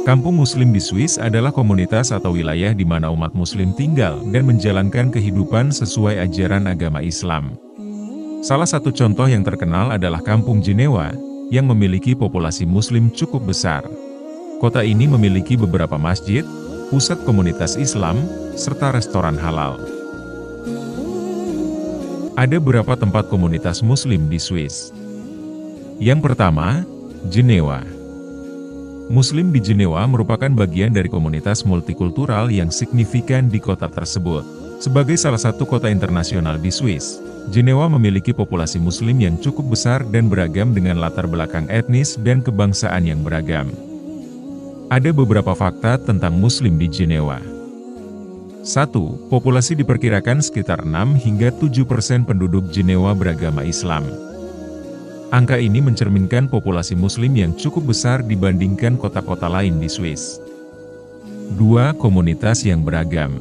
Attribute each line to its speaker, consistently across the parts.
Speaker 1: Kampung Muslim di Swiss adalah komunitas atau wilayah di mana umat Muslim tinggal dan menjalankan kehidupan sesuai ajaran agama Islam. Salah satu contoh yang terkenal adalah Kampung Jenewa, yang memiliki populasi Muslim cukup besar. Kota ini memiliki beberapa masjid, pusat komunitas Islam, serta restoran halal. Ada beberapa tempat komunitas Muslim di Swiss. Yang pertama, Jenewa. Muslim di Jenewa merupakan bagian dari komunitas multikultural yang signifikan di kota tersebut. Sebagai salah satu kota internasional di Swiss, Jenewa memiliki populasi Muslim yang cukup besar dan beragam dengan latar belakang etnis dan kebangsaan yang beragam. Ada beberapa fakta tentang Muslim di Jenewa. 1. Populasi diperkirakan sekitar 6 hingga 7% penduduk Jenewa beragama Islam. Angka ini mencerminkan populasi Muslim yang cukup besar dibandingkan kota-kota lain di Swiss. 2. Komunitas yang beragam.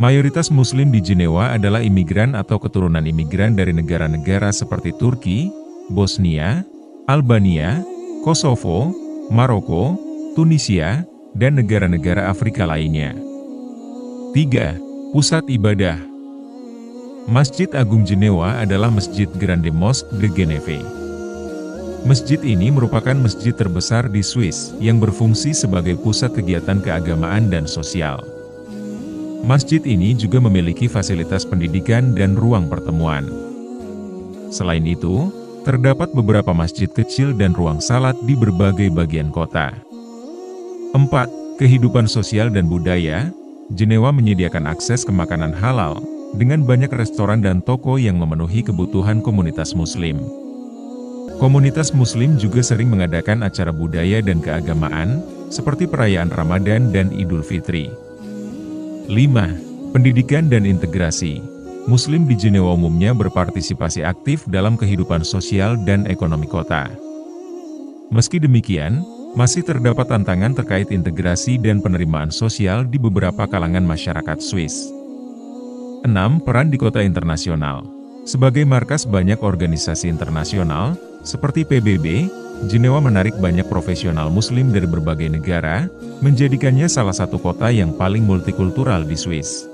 Speaker 1: Mayoritas Muslim di Jenewa adalah imigran atau keturunan imigran dari negara-negara seperti Turki, Bosnia, Albania, Kosovo, Maroko, Tunisia, dan negara-negara Afrika lainnya. 3. Pusat ibadah. Masjid Agung Jenewa adalah Masjid Grande Mosque de Genève. Masjid ini merupakan masjid terbesar di Swiss yang berfungsi sebagai pusat kegiatan keagamaan dan sosial. Masjid ini juga memiliki fasilitas pendidikan dan ruang pertemuan. Selain itu, terdapat beberapa masjid kecil dan ruang salat di berbagai bagian kota. 4. Kehidupan sosial dan budaya. Jenewa menyediakan akses ke makanan halal, dengan banyak restoran dan toko yang memenuhi kebutuhan komunitas Muslim. Komunitas Muslim juga sering mengadakan acara budaya dan keagamaan, seperti perayaan Ramadan dan Idul Fitri. 5. Pendidikan dan integrasi. Muslim di Jenewa umumnya berpartisipasi aktif dalam kehidupan sosial dan ekonomi kota. Meski demikian, masih terdapat tantangan terkait integrasi dan penerimaan sosial di beberapa kalangan masyarakat Swiss. 6. Peran di kota internasional. Sebagai markas banyak organisasi internasional, seperti PBB, Jenewa menarik banyak profesional Muslim dari berbagai negara, menjadikannya salah satu kota yang paling multikultural di Swiss.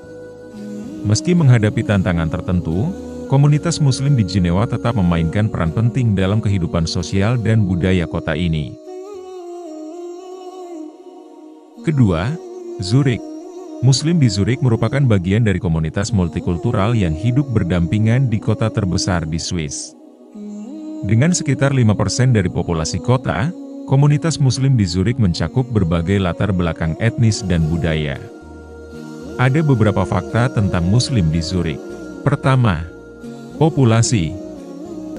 Speaker 1: Meski menghadapi tantangan tertentu, komunitas Muslim di Jenewa tetap memainkan peran penting dalam kehidupan sosial dan budaya kota ini. Kedua, Zurich. Muslim di Zurich merupakan bagian dari komunitas multikultural yang hidup berdampingan di kota terbesar di Swiss. Dengan sekitar 5% dari populasi kota, komunitas Muslim di Zurich mencakup berbagai latar belakang etnis dan budaya. Ada beberapa fakta tentang Muslim di Zurich. Pertama, populasi.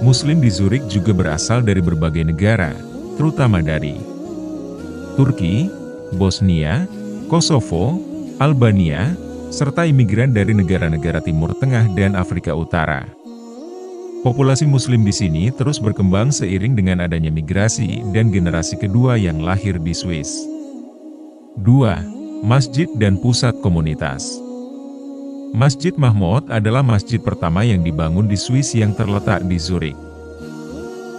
Speaker 1: Muslim di Zurich juga berasal dari berbagai negara, terutama dari Turki, Bosnia, Kosovo, Albania, serta imigran dari negara-negara Timur Tengah dan Afrika Utara. Populasi Muslim di sini terus berkembang seiring dengan adanya migrasi dan generasi kedua yang lahir di Swiss. 2. Masjid dan pusat komunitas. Masjid Mahmud adalah masjid pertama yang dibangun di Swiss yang terletak di Zurich.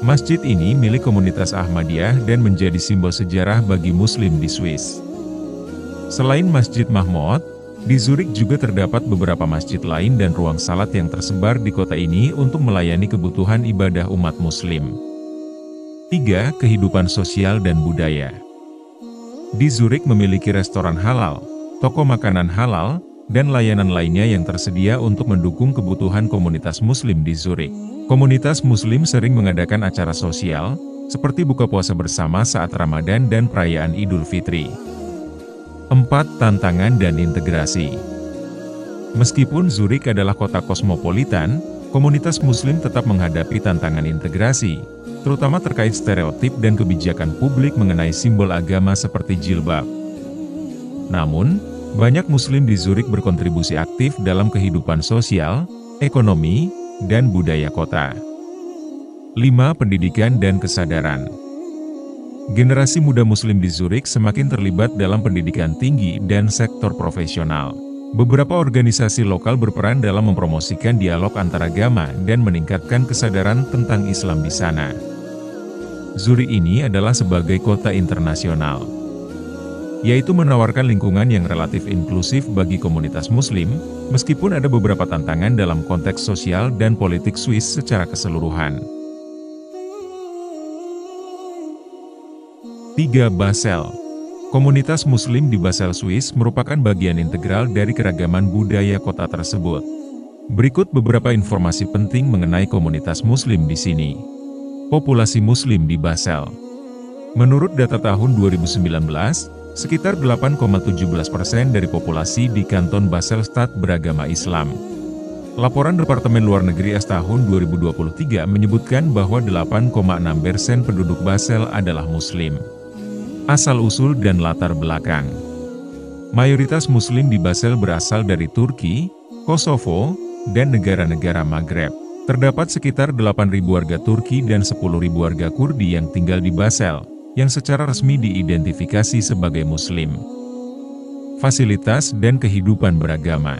Speaker 1: Masjid ini milik komunitas Ahmadiyah dan menjadi simbol sejarah bagi Muslim di Swiss. Selain Masjid Mahmud, di Zurich juga terdapat beberapa masjid lain dan ruang salat yang tersebar di kota ini untuk melayani kebutuhan ibadah umat Muslim. 3. Kehidupan sosial dan budaya. Di Zurich memiliki restoran halal, toko makanan halal, dan layanan lainnya yang tersedia untuk mendukung kebutuhan komunitas Muslim di Zurich. Komunitas Muslim sering mengadakan acara sosial, seperti buka puasa bersama saat Ramadan dan perayaan Idul Fitri. 4. Tantangan dan integrasi. Meskipun Zurich adalah kota kosmopolitan, komunitas Muslim tetap menghadapi tantangan integrasi, terutama terkait stereotip dan kebijakan publik mengenai simbol agama seperti jilbab. Namun, banyak Muslim di Zurich berkontribusi aktif dalam kehidupan sosial, ekonomi, dan budaya kota. 5. Pendidikan dan kesadaran. Generasi muda Muslim di Zurich semakin terlibat dalam pendidikan tinggi dan sektor profesional. Beberapa organisasi lokal berperan dalam mempromosikan dialog antaragama dan meningkatkan kesadaran tentang Islam di sana. Zurich ini adalah sebagai kota internasional, yaitu menawarkan lingkungan yang relatif inklusif bagi komunitas Muslim, meskipun ada beberapa tantangan dalam konteks sosial dan politik Swiss secara keseluruhan. 3. Basel. Komunitas Muslim di Basel, Swiss merupakan bagian integral dari keragaman budaya kota tersebut. Berikut beberapa informasi penting mengenai komunitas Muslim di sini. Populasi Muslim di Basel. Menurut data tahun 2019, sekitar 8,17% dari populasi di Kanton Basel-Stadt beragama Islam. Laporan Departemen Luar Negeri AS tahun 2023 menyebutkan bahwa 8,6% penduduk Basel adalah Muslim. Asal-usul dan latar belakang. Mayoritas Muslim di Basel berasal dari Turki, Kosovo, dan negara-negara Maghreb. Terdapat sekitar 8.000 warga Turki dan 10.000 warga Kurdi yang tinggal di Basel, yang secara resmi diidentifikasi sebagai Muslim. Fasilitas dan kehidupan beragama.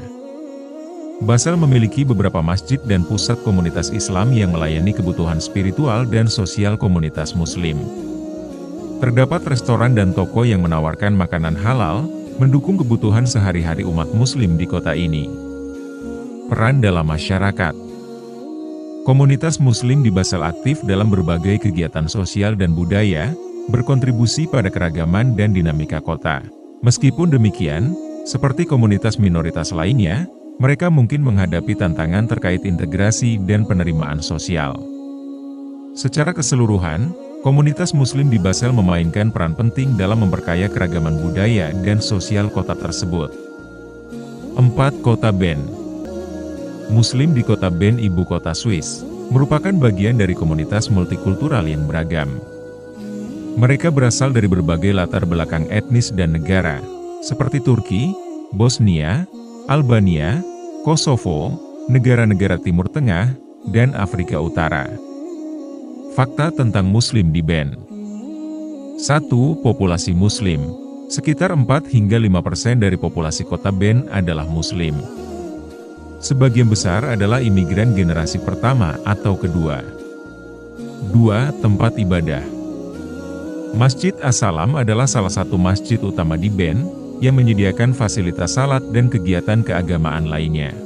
Speaker 1: Basel memiliki beberapa masjid dan pusat komunitas Islam yang melayani kebutuhan spiritual dan sosial komunitas Muslim. Terdapat restoran dan toko yang menawarkan makanan halal, mendukung kebutuhan sehari-hari umat Muslim di kota ini. Peran dalam masyarakat. Komunitas Muslim di Basel aktif dalam berbagai kegiatan sosial dan budaya, berkontribusi pada keragaman dan dinamika kota. Meskipun demikian, seperti komunitas minoritas lainnya, mereka mungkin menghadapi tantangan terkait integrasi dan penerimaan sosial. Secara keseluruhan, komunitas Muslim di Basel memainkan peran penting dalam memperkaya keragaman budaya dan sosial kota tersebut. 4. Kota Bern. Muslim di kota Bern, ibu kota Swiss, merupakan bagian dari komunitas multikultural yang beragam. Mereka berasal dari berbagai latar belakang etnis dan negara, seperti Turki, Bosnia, Albania, Kosovo, negara-negara Timur Tengah, dan Afrika Utara. Fakta tentang Muslim di Bern. 1. Populasi Muslim. Sekitar 4 hingga 5% dari populasi kota Bern adalah Muslim. Sebagian besar adalah imigran generasi pertama atau kedua. 2. Tempat ibadah. Masjid As-Salam adalah salah satu masjid utama di Bern, yang menyediakan fasilitas salat dan kegiatan keagamaan lainnya.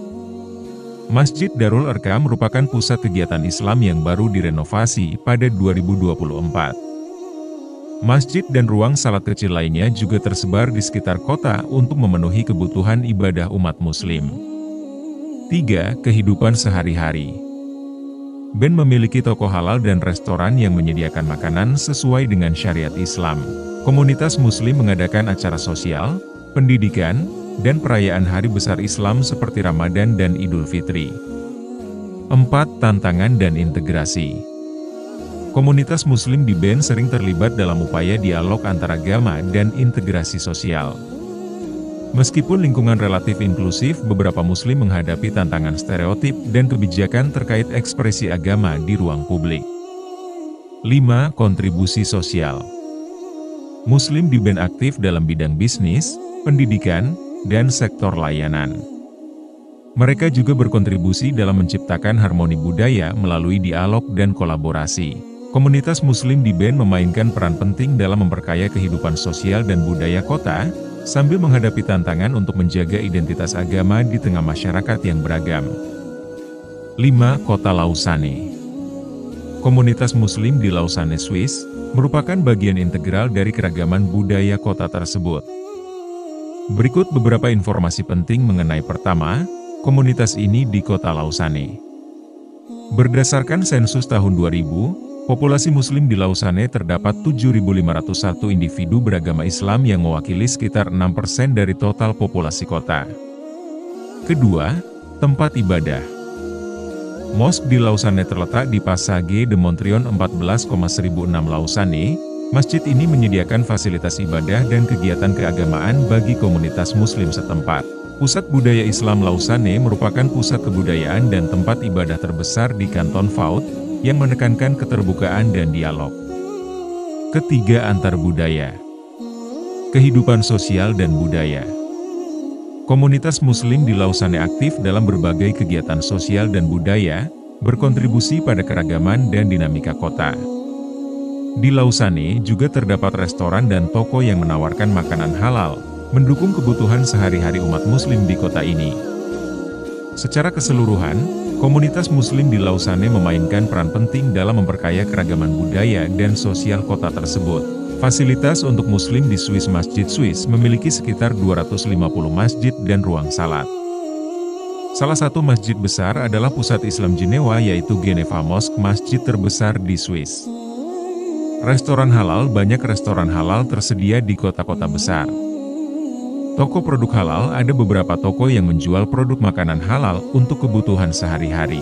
Speaker 1: Masjid Darul Arkam merupakan pusat kegiatan Islam yang baru direnovasi pada 2024. Masjid dan ruang salat kecil lainnya juga tersebar di sekitar kota untuk memenuhi kebutuhan ibadah umat Muslim. 3. Kehidupan sehari-hari. Bern memiliki toko halal dan restoran yang menyediakan makanan sesuai dengan syariat Islam. Komunitas Muslim mengadakan acara sosial, pendidikan, dan perayaan hari besar Islam seperti Ramadan dan Idul Fitri. 4. Tantangan dan integrasi. Komunitas Muslim di Bern sering terlibat dalam upaya dialog antaragama dan integrasi sosial. Meskipun lingkungan relatif inklusif, beberapa Muslim menghadapi tantangan stereotip dan kebijakan terkait ekspresi agama di ruang publik. 5. Kontribusi sosial. Muslim di Bern aktif dalam bidang bisnis, pendidikan, dan sektor layanan. Mereka juga berkontribusi dalam menciptakan harmoni budaya melalui dialog dan kolaborasi. Komunitas Muslim di Bern memainkan peran penting dalam memperkaya kehidupan sosial dan budaya kota, sambil menghadapi tantangan untuk menjaga identitas agama di tengah masyarakat yang beragam. 5. Kota Lausanne. Komunitas Muslim di Lausanne, Swiss, merupakan bagian integral dari keragaman budaya kota tersebut. Berikut beberapa informasi penting mengenai pertama, komunitas ini di kota Lausanne. Berdasarkan sensus tahun 2000, populasi Muslim di Lausanne terdapat 7.501 individu beragama Islam yang mewakili sekitar 6% dari total populasi kota. Kedua, tempat ibadah. Mosk di Lausanne terletak di Passage de Montrion 14,1006 Lausanne. Masjid ini menyediakan fasilitas ibadah dan kegiatan keagamaan bagi komunitas Muslim setempat. Pusat Budaya Islam Lausanne merupakan pusat kebudayaan dan tempat ibadah terbesar di Kanton Vaud, yang menekankan keterbukaan dan dialog. Ketiga, antar budaya. Kehidupan sosial dan budaya. Komunitas Muslim di Lausanne aktif dalam berbagai kegiatan sosial dan budaya, berkontribusi pada keragaman dan dinamika kota. Di Lausanne juga terdapat restoran dan toko yang menawarkan makanan halal, mendukung kebutuhan sehari-hari umat Muslim di kota ini. Secara keseluruhan, komunitas Muslim di Lausanne memainkan peran penting dalam memperkaya keragaman budaya dan sosial kota tersebut. Fasilitas untuk Muslim di Swiss Masjid Swiss memiliki sekitar 250 masjid dan ruang salat. Salah satu masjid besar adalah pusat Islam Jenewa yaitu Geneva Mosque, masjid terbesar di Swiss. Restoran halal. Banyak restoran halal tersedia di kota-kota besar. Toko produk halal. Ada beberapa toko yang menjual produk makanan halal untuk kebutuhan sehari-hari.